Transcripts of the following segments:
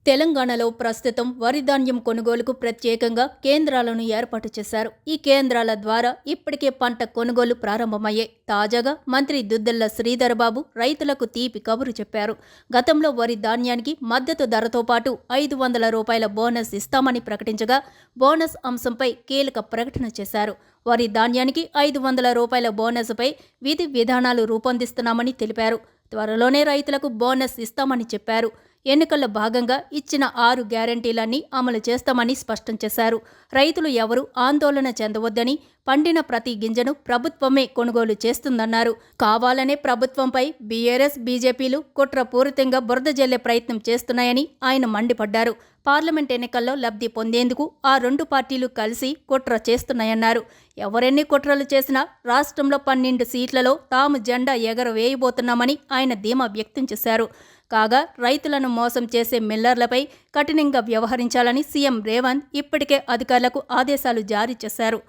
తెలంగాణలో ప్రస్తుతం వరి ధాన్యం కొనుగోలుకు ప్రత్యేకంగా కేంద్రాలను ఏర్పాటు చేశారు. ఈ కేంద్రాల ద్వారా ఇప్పటికే పంట కొనుగోలు ప్రారంభమయ్యాయి. తాజాగా మంత్రి దుద్దెళ్ల శ్రీధర్ బాబు రైతులకు తీపి కబురు చెప్పారు. గతంలో వరి ధాన్యానికి మద్దతు ధరతో పాటు రూ. 500 బోనస్ ఇస్తామని ప్రకటించగా బోనస్ అంశంపై కీలక ప్రకటన చేశారు. వరి ధాన్యానికి రూ. 500 బోనస్పై విధి విధానాలు రూపొందిస్తున్నామని తెలిపారు. త్వరలోనే రైతులకు బోనస్ ఇస్తామని చెప్పారు. ఎన్నికల్లో భాగంగా ఇచ్చిన 6 గ్యారంటీలన్నీ అమలు చేస్తామని స్పష్టం చేశారు. రైతులు ఎవరూ ఆందోళన చెందవద్దని, పండిన ప్రతి గింజను ప్రభుత్వమే కొనుగోలు చేస్తుందన్నారు. కావాలనే ప్రభుత్వంపై బీఆర్ఎస్, బీజేపీలు కుట్రపూరితంగా బురద జల్లే ప్రయత్నం చేస్తున్నాయని ఆయన మండిపడ్డారు. పార్లమెంట్ ఎన్నికల్లో లబ్ధి పొందేందుకు ఆ 2 పార్టీలు కలిసి కుట్ర చేస్తున్నాయన్నారు. ఎవరెన్ని కుట్రలు చేసినా రాష్ట్రంలో 12 సీట్లలో తాము జెండా ఎగరవేయబోతున్నామని ఆయన ధీమా వ్యక్తం చేశారు. కాగా రైతులను మోసం చేసే మిల్లర్లపై కఠినంగా వ్యవహరించాలని సీఎం రేవంత్ ఇప్పటికే అధికారులకు ఆదేశాలు జారీ చేశారు.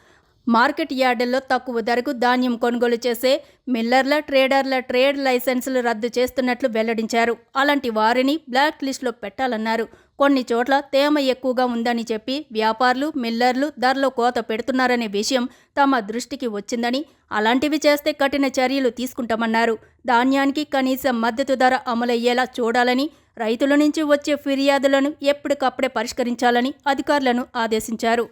మార్కెట్ యార్డుల్లో తక్కువ ధరకు ధాన్యం కొనుగోలు చేసే మిల్లర్ల, ట్రేడర్ల ట్రేడ్ లైసెన్సులు రద్దు చేస్తున్నట్లు వెల్లడించారు. అలాంటి వారిని బ్లాక్ లిస్టులో పెట్టాలన్నారు. కొన్ని చోట్ల తేమ ఎక్కువగా ఉందని చెప్పి వ్యాపారులు, మిల్లర్లు ధరలో కోత పెడుతున్నారనే విషయం తమ దృష్టికి వచ్చిందని, అలాంటివి చేస్తే కఠిన చర్యలు తీసుకుంటామన్నారు. ధాన్యానికి కనీస మద్దతు ధర అమలయ్యేలా చూడాలని, రైతుల నుంచి వచ్చే ఫిర్యాదులను ఎప్పటికప్పుడే పరిష్కరించాలని అధికారులను ఆదేశించారు.